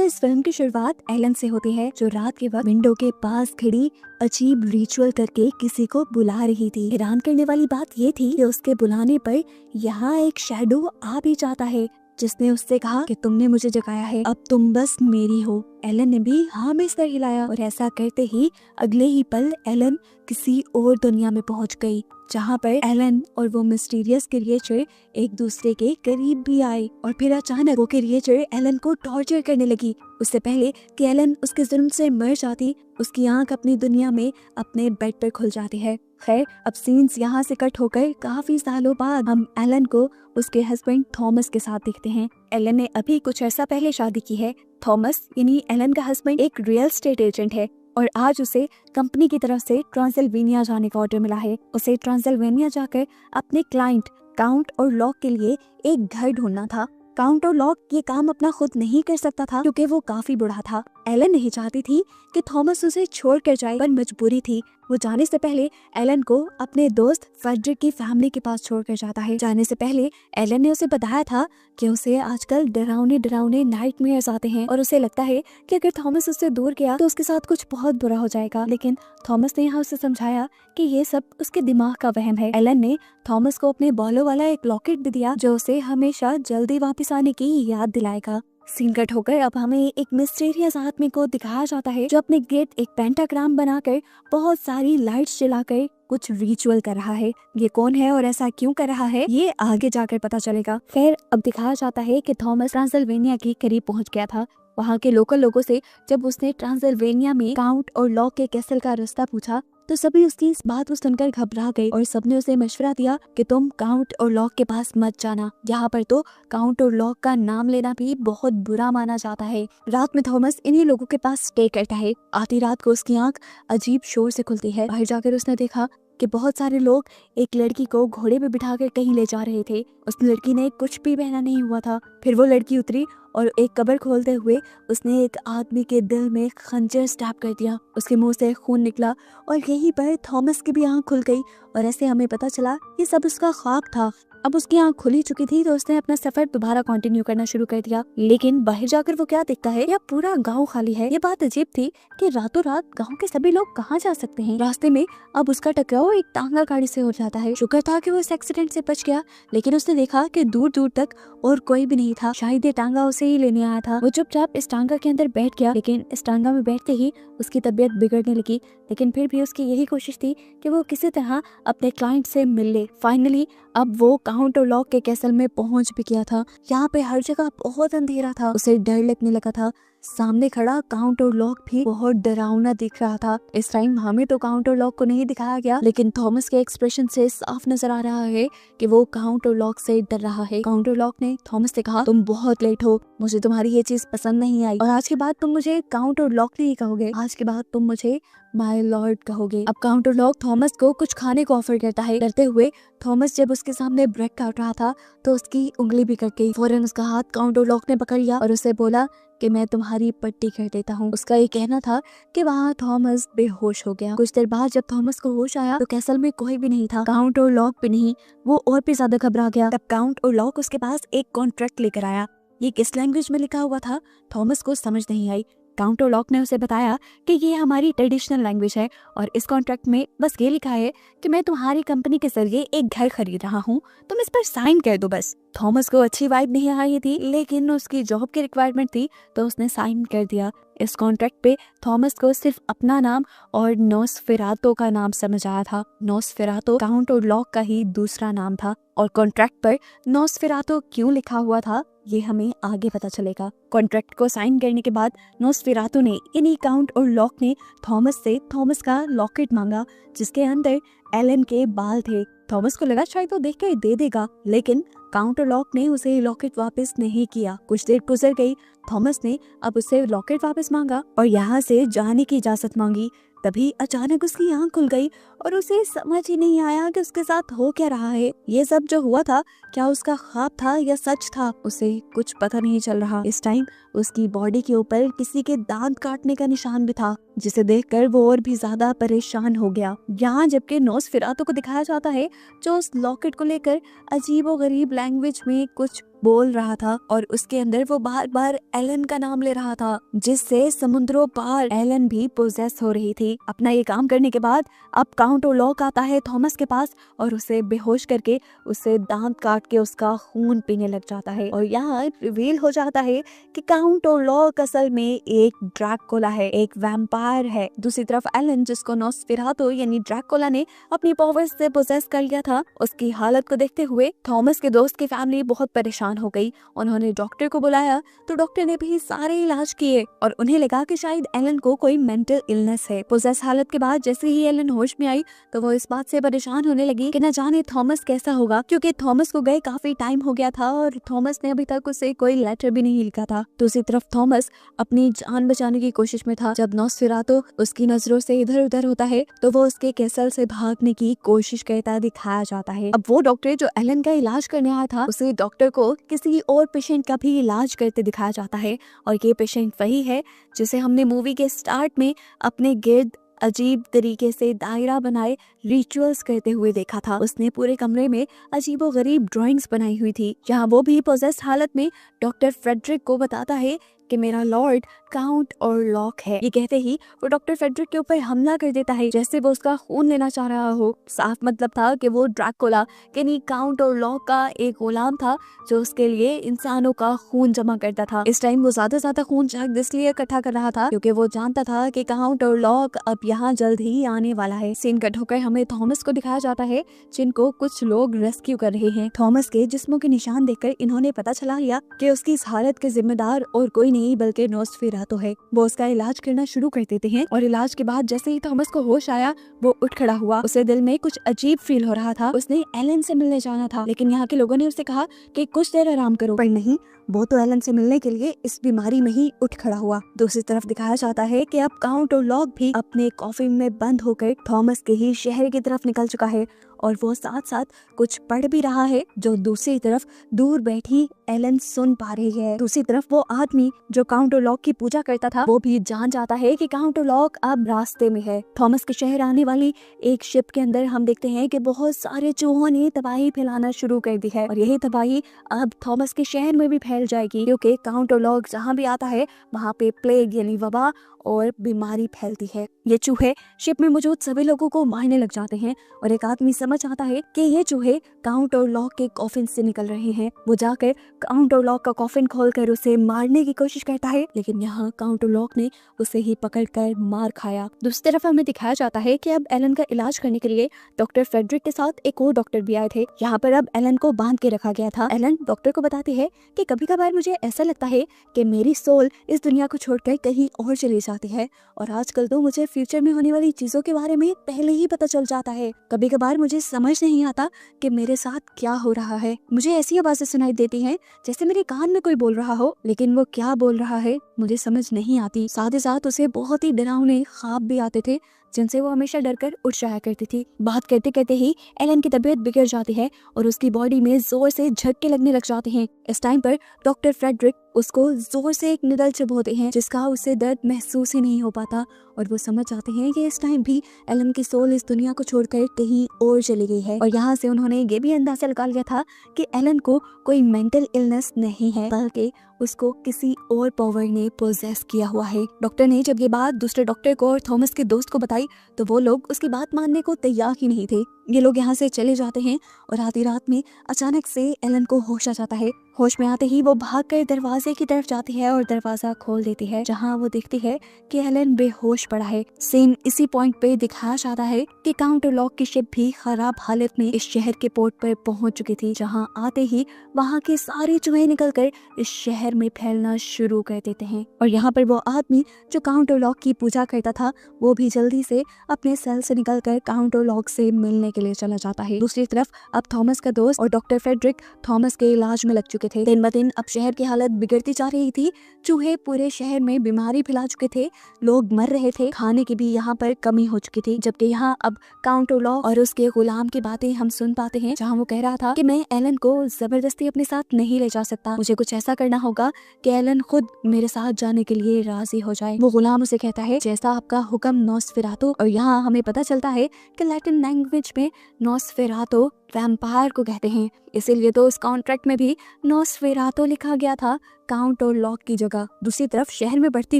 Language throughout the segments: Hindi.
तो इस फिल्म की शुरुआत एलन से होती है, जो रात के वक्त विंडो के पास खड़ी अजीब रिचुअल करके किसी को बुला रही थी। हैरान करने वाली बात ये थी कि उसके बुलाने पर यहाँ एक शैडो आ भी जाता है, जिसने उससे कहा कि तुमने मुझे जगाया है, अब तुम बस मेरी हो। एलन ने भी हाँ में सर हिलाया और ऐसा करते ही अगले ही पल एलन किसी और दुनिया में पहुंच गई, जहाँ पर एलन और वो मिस्टीरियस क्रिएचर एक दूसरे के करीब भी आए। और फिर अचानक वो क्रिएचर एलन को टॉर्चर करने लगी। उससे पहले कि एलन उसके जुर्म से मर जाती, उसकी आंख अपनी दुनिया में अपने बेड पर खुल जाती है। खैर, अब सीन्स यहाँ से कट होकर काफी सालों बाद हम एलन को उसके हस्बैंड थॉमस के साथ देखते हैं। एलन ने अभी कुछ अर्सा पहले शादी की है। थॉमस यानी एलन का हस्बैंड एक रियल एस्टेट एजेंट है और आज उसे कंपनी की तरफ से ट्रांसिल्वेनिया जाने का ऑर्डर मिला है। उसे ट्रांसिल्वेनिया जाकर अपने क्लाइंट काउंट और लॉक के लिए एक घर ढूंढना था। काउंट और लॉक ये काम अपना खुद नहीं कर सकता था क्योंकि वो काफी बूढ़ा था। एलन नहीं चाहती थी कि थॉमस उसे छोड़कर जाए, पर मजबूरी थी। वो जाने से पहले एलन को अपने दोस्त फ्रेडरिक की फैमिली के पास छोड़कर जाता है। जाने से पहले एलन ने उसे बताया था कि उसे आजकल डरावने नाइटमेयर्स आते हैं और उसे लगता है कि अगर थॉमस उससे दूर गया तो उसके साथ कुछ बहुत बुरा हो जाएगा। लेकिन थॉमस ने यहाँ उसे समझाया कि ये सब उसके दिमाग का वहम है। एलन ने थॉमस को अपने बालों वाला एक लॉकेट भी दिया, जो उसे हमेशा जल्दी वापस आने की याद दिलाएगा। सीन कट होकर अब हमें एक मिस्टीरियस आदमी को दिखाया जाता है, जो अपने गेट एक पेंटाग्राम बनाकर बहुत सारी लाइट्स जलाकर कुछ रिचुअल कर रहा है। ये कौन है और ऐसा क्यों कर रहा है, ये आगे जाकर पता चलेगा। खैर, अब दिखाया जाता है कि थॉमस ट्रांसिल्वेनिया के करीब पहुंच गया था। वहाँ के लोकल लोगों से जब उसने ट्रांसिल्वेनिया में काउंट और लॉक के कैसल का रास्ता पूछा तो सभी उसकी इस बात को सुनकर घबरा गए और सबने उसे मशवरा दिया कि तुम काउंट और लॉक के पास मत जाना। यहाँ पर तो काउंट और लॉक का नाम लेना भी बहुत बुरा माना जाता है। रात में थॉमस इन्हीं लोगों के पास स्टे करता है। आधी रात को उसकी आंख अजीब शोर से खुलती है। बाहर जाकर उसने देखा कि बहुत सारे लोग एक लड़की को घोड़े पे बिठाकर कहीं ले जा रहे थे। उस लड़की ने कुछ भी पहना नहीं हुआ था। फिर वो लड़की उतरी और एक कब्र खोलते हुए उसने एक आदमी के दिल में खंजर स्टैब कर दिया। उसके मुंह से खून निकला और यहीं पर थॉमस की भी आंख खुल गई और ऐसे हमें पता चला ये सब उसका ख्वाब था। अब उसकी आंख खुली चुकी थी तो उसने अपना सफर दोबारा कंटिन्यू करना शुरू कर दिया। लेकिन बाहर जाकर वो क्या देखता है, या पूरा गांव खाली है। ये बात अजीब थी कि रातों रात गांव के सभी लोग कहाँ जा सकते हैं। रास्ते में अब उसका टकराव एक टांगा गाड़ी से हो जाता है। शुक्र था कि वो इस एक्सीडेंट से बच गया, लेकिन उसने देखा कि दूर दूर तक और कोई भी नहीं था। शायद ये टांगा उसे ही लेने आया था। वो चुपचाप इस टांगा के अंदर बैठ गया, लेकिन इस टांगा में बैठते ही उसकी तबीयत बिगड़ने लगी। लेकिन फिर भी उसकी यही कोशिश थी कि वो किसी तरह अपने क्लाइंट से मिल ले। फाइनली अब वो काउंट और लॉक के कैसल में पहुंच भी गया था। यहाँ पे हर जगह बहुत अंधेरा था। उसे डर लगने लगा था। सामने खड़ा काउंट और लॉक भी बहुत डरावना दिख रहा था। इस टाइम हमें तो काउंट और लॉक को नहीं दिखाया गया, लेकिन थॉमस के एक्सप्रेशन से साफ नजर आ रहा है कि वो काउंट और लॉक से डर रहा है। काउंट और लॉक ने थॉमस से कहा, तुम बहुत लेट हो, मुझे तुम्हारी ये चीज पसंद नहीं आई और आज के बाद तुम मुझे काउंट और लॉक नहीं कहोगे, आज के बाद तुम मुझे माय लॉर्ड कहोगे। अब काउंट और लॉक थॉमस को कुछ खाने को ऑफर करता है। डरते हुए थॉमस जब उसके सामने ब्रेड काट रहा था तो उसकी उंगली भी कट गई। फौरन उसका हाथ काउंट और लॉक ने पकड़ लिया और उसे बोला कि मैं तुम्हारी पट्टी कर देता हूँ। उसका ये कहना था कि वहाँ थॉमस बेहोश हो गया। कुछ देर बाद जब थॉमस को होश आया तो कैसल में कोई भी नहीं था, काउंट और लॉक भी नहीं। वो और भी ज्यादा घबरा गया। तब काउंट और लॉक उसके पास एक कॉन्ट्रैक्ट लेकर आया। ये किस लैंग्वेज में लिखा हुआ था थॉमस को समझ नहीं आई। काउंट और लॉक ने उसे बताया कि ये हमारी ट्रेडिशनल लैंग्वेज है और इस कॉन्ट्रैक्ट में बस ये लिखा है कि मैं तुम्हारी कंपनी के जरिए एक घर खरीद रहा हूँ, तुम इस पर साइन कर दो बस। थॉमस को अच्छी वाइब नहीं आई थी, लेकिन उसकी जॉब की रिक्वायरमेंट थी तो उसने साइन कर दिया। इस कॉन्ट्रैक्ट पे थॉमस को सिर्फ अपना नाम और नोस्फेरातो का नाम समझ आया था। नोस्फेरातो काउंट और लॉक का ही दूसरा नाम था और कॉन्ट्रैक्ट पर नोस्फेरातो क्यों लिखा हुआ था ये हमें आगे पता चलेगा। कॉन्ट्रैक्ट को साइन करने के बाद नोस्फेरातो ने इन्हीं काउंट और लॉक ने थॉमस से थॉमस का लॉकेट मांगा, जिसके अंदर एलन के बाल थे। थॉमस को लगा शायद वो देख कर दे देगा, लेकिन काउंट और लॉक ने उसे लॉकेट वापस नहीं किया। कुछ देर गुजर गई, थॉमस ने अब उसे लॉकेट वापस मांगा और यहाँ से जाने की इजाजत मांगी। तभी अचानक उसकी आंख खुल गई और उसे समझ ही नहीं आया कि उसके साथ हो क्या रहा है। ये सब जो हुआ था क्या उसका ख्वाब था या सच था, उसे कुछ पता नहीं चल रहा। इस टाइम उसकी बॉडी के ऊपर किसी के दांत काटने का निशान भी था, जिसे देखकर वो और भी ज्यादा परेशान हो गया। यहाँ जबकि नोस्फेरातु को दिखाया जाता है जो उस लॉकेट को लेकर अजीबोगरीब लैंग्वेज में कुछ बोल रहा था और उसके अंदर वो बार बार एलन का नाम ले रहा था, जिससे समुद्रों पार एलन भी पोजेस हो रही थी। अपना ये काम करने के बाद अब काउंट ओरलॉक आता है थॉमस के पास और उसे बेहोश करके उसे दांत काट के उसका खून पीने लग जाता है। और यहाँ रिवील हो जाता है कि काउंट ओरलॉक असल में एक ड्रैकुला है, एक वैम्पायर है। दूसरी तरफ एलन, जिसको नोस्फेरातु यानी ड्रैकुला ने अपनी पावर्स से पोजेस कर लिया था, उसकी हालत को देखते हुए थॉमस के दोस्त की फैमिली बहुत परेशान हो गई। उन्होंने डॉक्टर को बुलाया तो डॉक्टर ने भी सारे इलाज किए और उन्हें लगा कि शायद एलन को कोई मेंटल इलनेस है। पोजेस हालत के बाद जैसे ही एलन होश में आई तो वो इस बात से परेशान होने लगी कि न जाने थॉमस कैसा होगा, क्योंकि थॉमस को गए काफी टाइम हो गया था और थॉमस ने अभी तक उसे कोई लेटर भी नहीं लिखा था। दूसरी तरफ थॉमस अपनी जान बचाने की कोशिश में था। जब नोस्फेरातु उसकी नजरों से इधर उधर होता है तो वो उसके कैसल से भागने की कोशिश करता दिखाया जाता है। अब वो डॉक्टर जो एलन का इलाज करने आया था, उसे डॉक्टर को किसी और पेशेंट का भी इलाज करते दिखाया जाता है और ये पेशेंट वही है जिसे हमने मूवी के स्टार्ट में अपने गिर्द अजीब तरीके से दायरा बनाए रिचुअल्स करते हुए देखा था। उसने पूरे कमरे में अजीबोगरीब ड्राइंग्स बनाई हुई थी। यहाँ वो भी पोजेस हालत में डॉक्टर फ्रेडरिक को बताता है कि मेरा लॉर्ड काउंट ओरलॉक है। ये कहते ही वो डॉक्टर फ्रेडरिक के ऊपर हमला कर देता है, जैसे वो उसका खून लेना चाह रहा हो। साफ मतलब था कि वो ड्रैकुला यानी काउंट ओरलॉक का एक गुलाम था जो उसके लिए इंसानों का खून जमा करता था। इस टाइम वो ज्यादा खून शायद इसलिए इकट्ठा कर रहा था क्योंकि वो जानता था कि काउंट ओरलॉक अब यहाँ जल्द ही आने वाला है। सीन कट होकर हमें थॉमस को दिखाया जाता है, जिनको कुछ लोग रेस्क्यू कर रहे हैं। थॉमस के जिस्मों के निशान देखकर इन्होंने पता चला लिया कि उसकी इस हालत के जिम्मेदार और कोई नहीं बल्कि नोस्फेरातु है। वो उसका इलाज करना शुरू कर देते हैं और इलाज के बाद जैसे ही थॉमस को होश आया वो उठ खड़ा हुआ। उसे दिल में कुछ अजीब फील हो रहा था। उसने एलन से मिलने जाना था, लेकिन यहाँ के लोगों ने उसे कहा कि कुछ देर आराम करो, पर नहीं, वो तो एलन से मिलने के लिए इस बीमारी में ही उठ खड़ा हुआ। दूसरी तरफ दिखाया जाता है कि अब काउंट ओरलॉक भी अपने कॉफिन में बंद होकर थॉमस के ही शहर की तरफ निकल चुका है और वो साथ साथ कुछ पढ़ भी रहा है जो दूसरी तरफ दूर बैठी एलन सुन पा रही है। दूसरी तरफ वो आदमी जो काउंट ओरलॉक की पूजा करता था वो भी जान जाता है कि काउंट ओरलॉक अब रास्ते में है। थॉमस के शहर आने वाली एक शिप के अंदर हम देखते हैं कि बहुत सारे चूहों ने तबाही फैलाना शुरू कर दी है और यही तबाही अब थॉमस के शहर में भी फैल जाएगी, क्योंकि काउंट ओरलॉक जहाँ भी आता है वहाँ पे प्लेग यानी वबा और बीमारी फैलती है। ये चूहे शिप में मौजूद सभी लोगों को मारने लग जाते हैं और एक आदमी समझ आता है कि ये चूहे काउंट ओरलॉक के कॉफिन से निकल रहे हैं। वो जाकर काउंट ओरलॉक का कॉफिन खोलकर उसे मारने की कोशिश करता है, लेकिन यहाँ काउंट ओरलॉक ने उसे ही पकड़कर मार खाया। दूसरी तरफ हमें दिखाया जाता है कि अब एलन का इलाज करने के लिए डॉक्टर फ्रेडरिक के साथ एक और डॉक्टर भी आए थे। यहाँ पर अब एलन को बांध के रखा गया था। एलन डॉक्टर को बताती है कि कभी कभार मुझे ऐसा लगता है कि मेरी सोल इस दुनिया को छोड़कर कहीं और चली जाती है और आजकल तो मुझे फ्यूचर में होने वाली चीजों के बारे में पहले ही पता चल जाता है। कभी कभार मुझे समझ नहीं आता कि मेरे साथ क्या हो रहा है। मुझे ऐसी आवाजें सुनाई देती हैं जैसे मेरे कान में कोई बोल रहा हो, लेकिन वो क्या बोल रहा है मुझे समझ नहीं आती। साथ ही साथ उसे बहुत ही डरावने ख्वाब भी आते थे जिनसे वो हमेशा डरकर उठ जाया करती थी। बात करते करते ही एलन की तबीयत बिगड़ जाती है और उसकी बॉडी में जोर से झटके लगने लग जाते हैं। इस टाइम पर डॉक्टर फ्रेडरिक उसको जोर से एक निडल चुभोते हैं जिसका उसे दर्द महसूस ही नहीं हो पाता और वो समझ जाते हैं कि इस टाइम भी एलन की सोल इस दुनिया को छोड़कर कहीं और चली गई है। और यहाँ से उन्होंने ये भी अंदाजा लगा लिया था कि एलन को कोई मेंटल इलनेस नहीं है, बल्कि उसको किसी और पावर ने पोजेस किया हुआ है। डॉक्टर ने जब ये बात दूसरे डॉक्टर को और थॉमस के दोस्त को बताई तो वो लोग उसकी बात मानने को तैयार ही नहीं थे। ये लोग यहाँ से चले जाते हैं और आधी रात में अचानक से एलन को होश आ जाता है। होश में आते ही वो भागकर दरवाजे की तरफ जाती है और दरवाजा खोल देती है, जहाँ वो देखती है कि एलन बेहोश पड़ा है। सीन इसी पॉइंट पे दिखाया जाता है कि काउंट ओरलॉक की शिप भी खराब हालत में इस शहर के पोर्ट पर पहुंच चुकी थी, जहाँ आते ही वहाँ के सारे चूहे निकलकर इस शहर में फैलना शुरू कर देते हैं। और यहाँ पर वो आदमी जो काउंट ओरलॉक की पूजा करता था वो भी जल्दी से अपने सेल से निकलकर काउंट ओरलॉक से मिलने के के लिए चला जाता है। दूसरी तरफ अब थॉमस का दोस्त और डॉक्टर फ्रेडरिक थॉमस के इलाज में लग चुके थे। दिन ब दिन अब शहर की हालत बिगड़ती जा रही थी। चूहे पूरे शहर में बीमारी फैला चुके थे, लोग मर रहे थे, खाने की भी यहाँ पर कमी हो चुकी थी। जबकि यहाँ अब काउंट ओलॉ और उसके गुलाम की बातें हम सुन पाते हैं, जहाँ वो कह रहा था कि मैं एलन को जबरदस्ती अपने साथ नहीं ले जा सकता, मुझे कुछ ऐसा करना होगा कि एलन खुद मेरे साथ जाने के लिए राजी हो जाए। वो गुलाम उसे कहता है जैसा आपका हुक्म नॉसफेरातो। और यहाँ हमें पता चलता है कि लैटिन लैंग्वेज में नॉसफेरातो वैम्पायर को कहते हैं, इसीलिए तो उस कॉन्ट्रैक्ट में भी नॉसफेरातो लिखा गया था काउंट और लॉक की जगह। दूसरी तरफ शहर में बढ़ती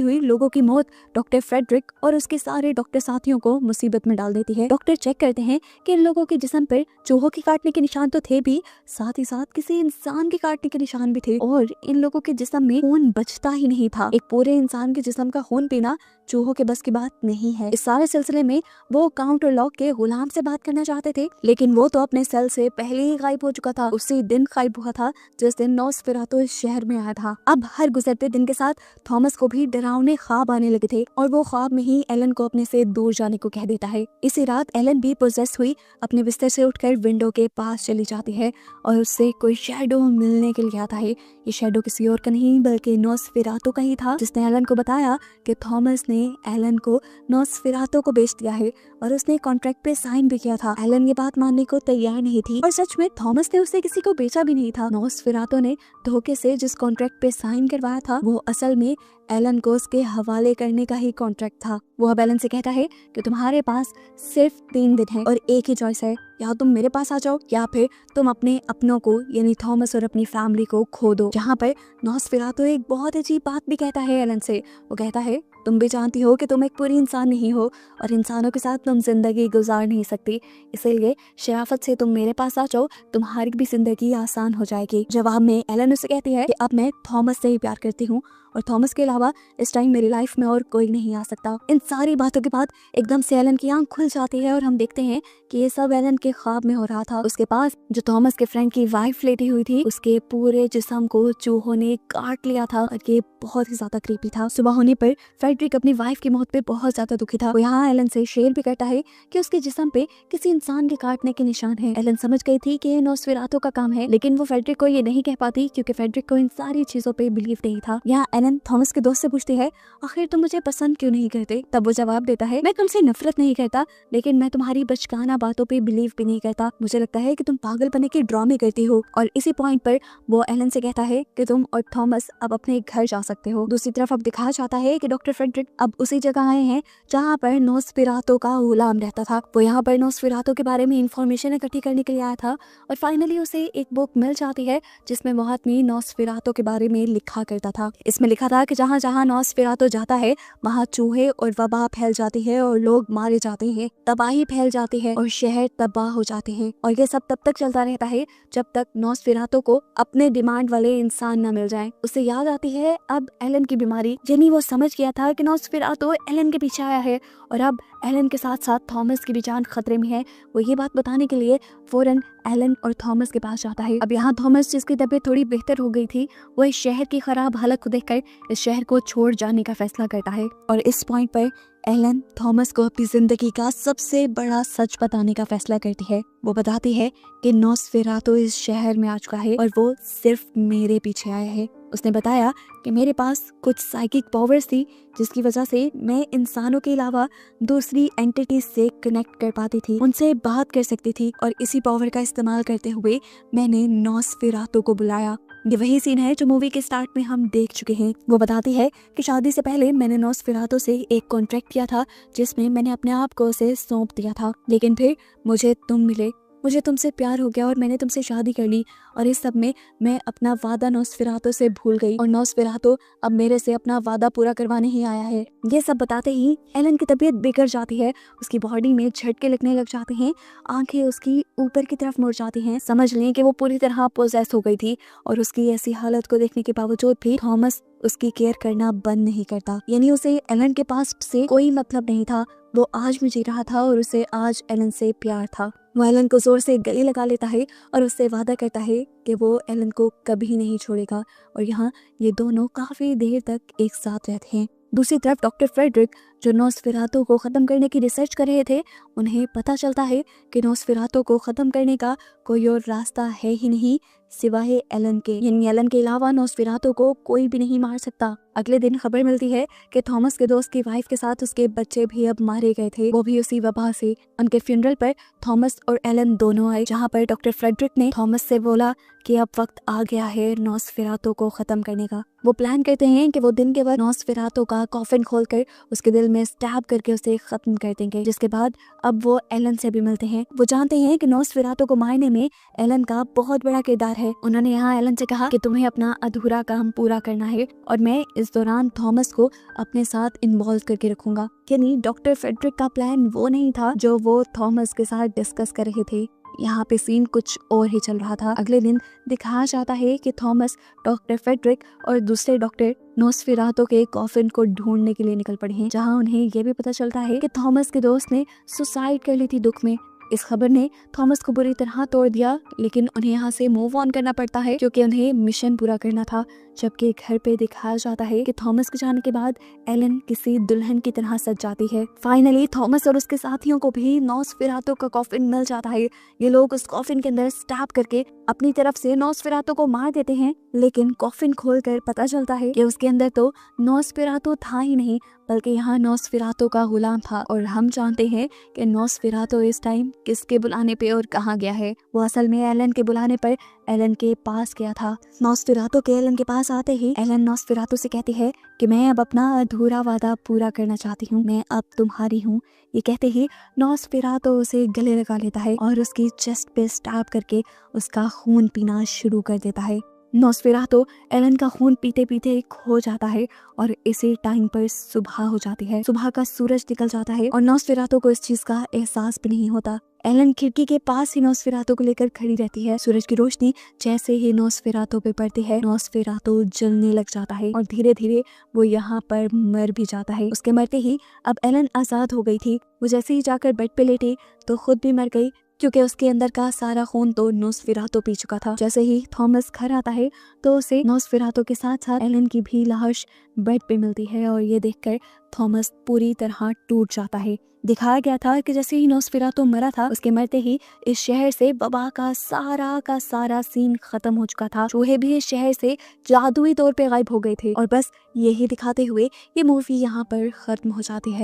हुई लोगों की मौत डॉक्टर फ्रेडरिक और उसके सारे डॉक्टर साथियों को मुसीबत में डाल देती है। डॉक्टर चेक करते हैं कि इन लोगों के जिस्म पर चूहों के काटने के निशान तो थे भी, साथ ही साथ किसी इंसान के काटने के निशान भी थे, और इन लोगों के जिस्म में खून बचता ही नहीं था। एक पूरे इंसान के जिस्म का खून पीना चूहों के बस की बात नहीं है। इस सारे सिलसिले में वो काउंट और लॉक के गुलाम से बात करना चाहते थे, लेकिन वो तो अपने सेल से पहले ही गायब हो चुका था। उसी दिन गायब हुआ था जिस दिन नॉसफेरातो इस शहर में आया था। अब हर गुजरते दिन के साथ थॉमस को भी डरावने ख्वाब आने लगे थे, और वो ख्वाब में ही एलन को अपने से दूर जाने को कह देता है। इसी रात एलन भी पोजेस हुई अपने बिस्तर से उठकर विंडो के पास चली जाती है और उससे कोई शैडो मिलने के लिए आता है। ये शैडो किसी और का नहीं बल्कि नॉसफेरातो का ही था, जिसने एलन को बताया कि थॉमस ने एलन को नॉसफेरातो को बेच दिया है और उसने कॉन्ट्रैक्ट पे साइन भी किया था। एलन ये बात मानने को तैयार नहीं थी, और सच में थॉमस ने उसे किसी को बेचा भी नहीं था। नॉसफेरातो ने धोखे से जिस कॉन्ट्रैक्ट पे साइन करवाया था वो असल में एलन को उसके हवाले करने का ही कॉन्ट्रैक्ट था। वो अब एलन से कहता है कि तुम्हारे पास सिर्फ 3 दिन है और एक ही चॉइस है, या तुम मेरे पास आ जाओ या फिर तुम अपने अपनों को यानी थॉमस और अपनी फैमिली को खो दो। जहाँ पर नॉसफेरातो एक बहुत अजीब बात भी कहता है एलन से। वो कहता है तुम भी जानती हो कि तुम एक पूरी इंसान नहीं हो और इंसानों के साथ तुम जिंदगी गुजार नहीं सकती, इसीलिए शराफत से तुम मेरे पास आ जाओ, तुम्हारी भी जिंदगी आसान हो जाएगी। जवाब में एलन उसे कहती है कि अब मैं थॉमस से ही प्यार करती हूँ और थॉमस के अलावा इस टाइम मेरी लाइफ में और कोई नहीं आ सकता। इन सारी बातों के बाद एकदम से एलन की आंख खुल जाती है और हम देखते हैं कि ये सब एलन के ख्वाब में हो रहा था। उसके पास जो थॉमस के फ्रेंड की वाइफ लेटी हुई थी, उसके पूरे जिस्म को चूहों ने काट लिया था और ये बहुत ही ज्यादा क्रीपी था। सुबह होने पर फ्रेडरिक अपनी वाइफ की मौत पे बहुत ज्यादा दुखी था। वो यहाँ एलन से शेयर भी करता है कि उसके जिस्म पे किसी इंसान के काटने के निशान है। एलन समझ गई थी कि ये नॉसफेरातो का काम है, लेकिन वो फ्रेडरिक को ये नहीं कह पाती क्योंकि फ्रेडरिक को इन सारी चीजों पे बिलीव नहीं था। यहाँ एलन थॉमस के दोस्त से पूछती है आखिर तुम मुझे पसंद क्यों नहीं करते? तब वो जवाब देता है मैं तुमसे नफरत नहीं करता, लेकिन मैं तुम्हारी बचकाना बातों पे बिलीव भी नहीं करता। मुझे लगता है कि तुम पागलपने के ड्रामे करती हो। और इसी पॉइंट पर वो एलन से कहता है कि तुम और थॉमस अब अपने घर जा सकते हो। दूसरी तरफ अब दिखाया जाता है कि डॉक्टर फ्रेडरिक अब उसी जगह आए हैं जहाँ पर नॉसफेरातो का गुलाम रहता था। वो यहाँ पर नॉसफेरातो के बारे में इंफॉर्मेशन इकट्ठी करने के लिए आया था और फाइनली उसे एक बुक मिल जाती है जिसमें वो आदमी नॉसफेरातो के बारे में लिखा करता था। इसमें लिखा था कि जहाँ जहाँ नॉसफेरातो जाता है वहाँ चूहे और वबा फैल जाती है और लोग मारे जाते हैं, तबाही फैल जाती है और शहर तबाह हो जाते हैं। और ये सब तब तक चलता रहता है जब तक नॉसफेरातो को अपने डिमांड वाले इंसान न मिल जाए। उसे याद आती है अब एलन की बीमारी, यानी वो समझ गया था कि नॉसफेरातो एलन के पीछे आया है और अब एलन के साथ साथ थॉमस की भी जान खतरे में है। वो ये बात बताने के लिए फौरन एलन और थॉमस के पास जाता है। अब यहाँ थॉमस, जिसकी तबीयत थोड़ी बेहतर हो गई थी, वो इस शहर की खराब हालत को देखकर इस शहर को छोड़ जाने का फैसला करता है। और इस पॉइंट पर एलन थॉमस को अपनी जिंदगी का सबसे बड़ा सच बताने का फैसला करती है। वो बताती है कि नॉसफेरातो इस शहर में आ चुका है और वो सिर्फ मेरे पीछे आया है। उसने बताया कि मेरे पास कुछ साइकिक पावर्स थी जिसकी वजह से मैं इंसानों के अलावा दूसरी एंटिटीज से कनेक्ट कर पाती थी, उनसे बात कर सकती थी, और इसी पावर का इस्तेमाल करते हुए मैंने नॉसफेरातो को बुलाया। ये वही सीन है जो मूवी के स्टार्ट में हम देख चुके हैं। वो बताती है कि शादी से पहले मैंने नॉसफेरातो से एक कॉन्ट्रैक्ट किया था जिसमें मैंने अपने आप को उसे सौंप दिया था, लेकिन फिर मुझे तुम मिले, मुझे तुमसे प्यार हो गया और मैंने तुमसे शादी कर ली, और इस सब में मैं अपना वादा नॉसफेरातो से भूल गई और नॉसफेरातो अब मेरे से अपना वादा पूरा करवाने ही आया है। ये सब बताते ही एलन की तबीयत बिगड़ जाती है, उसकी बॉडी में झटके लगने लग जाते हैं, आंखें उसकी ऊपर की तरफ मुड़ जाती हैं। समझ लें कि वो पूरी तरह पोजेस हो गई थी और उसकी ऐसी हालत को देखने के बावजूद भी थॉमस उसकी केयर करना बंद नहीं करता, यानी उसे एलन के पास से कोई मतलब नहीं था। वो आज भी जी रहा था और उसे आज एलन से प्यार था। वो एलन को जोर से गले लगा लेता है और उससे वादा करता है कि वो एलन को कभी नहीं छोड़ेगा। और यहाँ ये दोनों काफी देर तक एक साथ रहते हैं। दूसरी तरफ डॉक्टर फ्रेडरिक, जो नॉस्फेरातु को खत्म करने की रिसर्च कर रहे थे, उन्हें पता चलता है कि नॉस्फेरातु को खत्म करने का कोई और रास्ता है ही नहीं सिवाय एलन के। यानी एलन के अलावा नॉस्फेरातु को कोई भी नहीं मार सकता। अगले दिन खबर मिलती है कि थॉमस के दोस्त की वाइफ के साथ उसके बच्चे भी अब मारे गए थे, वो भी उसी वबा से। उनके फ्यूनरल पर थॉमस और एलन दोनों आए, जहाँ पर डॉक्टर फ्रेडरिक ने थॉमस से बोला कि अब वक्त आ गया है नॉस्फेरातु को खत्म करने का। वो प्लान करते हैं कि वो दिन के बाद नॉस्फेरातु का कॉफिन खोलकर उसके दिल में स्टैब करके उसे खत्म कर देंगे, जिसके बाद अब वो एलन से भी मिलते हैं। वो जानते हैं कि नॉस्फेरातु को मारने में एलन का बहुत बड़ा किरदार है। उन्होंने यहाँ एलन से कहा कि तुम्हें अपना अधूरा काम पूरा करना है और मैं इस दौरान थॉमस को अपने साथ इन्वॉल्व करके रखूंगा। यानी डॉक्टर फ्रेडरिक का प्लान वो नहीं था जो वो थॉमस के साथ डिस्कस कर रहे थे। यहाँ पे सीन कुछ और ही चल रहा था। अगले दिन दिखाया जाता है कि थॉमस, डॉक्टर फ्रेडरिक और दूसरे डॉक्टर नॉस्फेरातु के कॉफिन को ढूंढने के लिए निकल पड़े हैं, जहाँ उन्हें ये भी पता चलता है कि थॉमस के दोस्त ने सुसाइड कर ली थी दुख में। इस खबर ने थॉमस को बुरी तरह तोड़ दिया, लेकिन उन्हें यहाँ से मूव ऑन करना पड़ता है क्योंकि उन्हें मिशन पूरा करना था। जबकि घर पे दिखाया जाता है कि थॉमस के जाने के बाद एलन किसी दुल्हन की तरह सज जाती है। फाइनली थॉमस और उसके साथियों को भी नॉस्फेरातु का कॉफिन मिल जाता है। ये लोग उस कॉफिन के अंदर स्टैब करके अपनी तरफ से नॉस्फेरातु को मार देते हैं, लेकिन कॉफिन खोलकर पता चलता है कि उसके अंदर तो नॉस्फेरातु था ही नहीं, बल्कि यहाँ नॉस्फेरातु का गुलाम था। और हम जानते हैं कि नॉस्फेरातु इस टाइम किसके बुलाने पे और कहाँ गया है। वो असल में एलन के बुलाने पर एलन के पास गया था। नॉस्फेरातु के एलन के पास आते ही एलन नॉस्फेरातु से कहती है कि मैं अब अपना अधूरा वादा पूरा करना चाहती हूँ, मैं अब तुम्हारी हूँ। ये कहते ही नॉस्फेरातु उसे गले लगा लेता है और उसकी चेस्ट पे स्टैब करके उसका खून पीना शुरू कर देता है। नॉस्फेरातु एलन का खून पीते पीते खो जाता है और इसी टाइम पर सुबह हो जाती है। सुबह का सूरज निकल जाता है और नॉस्फेरातु को इस चीज का एहसास भी नहीं होता। एलन खिड़की के पास ही नॉस्फेरातु को लेकर खड़ी रहती है। सूरज की रोशनी जैसे ही नॉस्फेरातु पे पड़ती है, नॉस्फेरातु जलने लग जाता है और धीरे धीरे वो यहाँ पर मर भी जाता है। उसके मरते ही अब एलन आजाद हो गई थी। वो जैसे ही जाकर बेड पे लेटी तो खुद भी मर गई, क्योंकि उसके अंदर का सारा खून तो नॉस्फेरातु पी चुका था। जैसे ही थॉमस घर आता है तो उसे नॉस्फेरातु के साथ साथ एलन की भी लाश बेड पे मिलती है और ये देखकर थॉमस पूरी तरह टूट जाता है। दिखाया गया था कि जैसे ही नॉस्फेरातु मरा था, उसके मरते ही इस शहर से वबा का सारा सीन खत्म हो चुका था। चूहे भी इस शहर से जादुई तौर पे गायब हो गए थे। और बस यही दिखाते हुए ये मूवी यहाँ पर खत्म हो जाती है।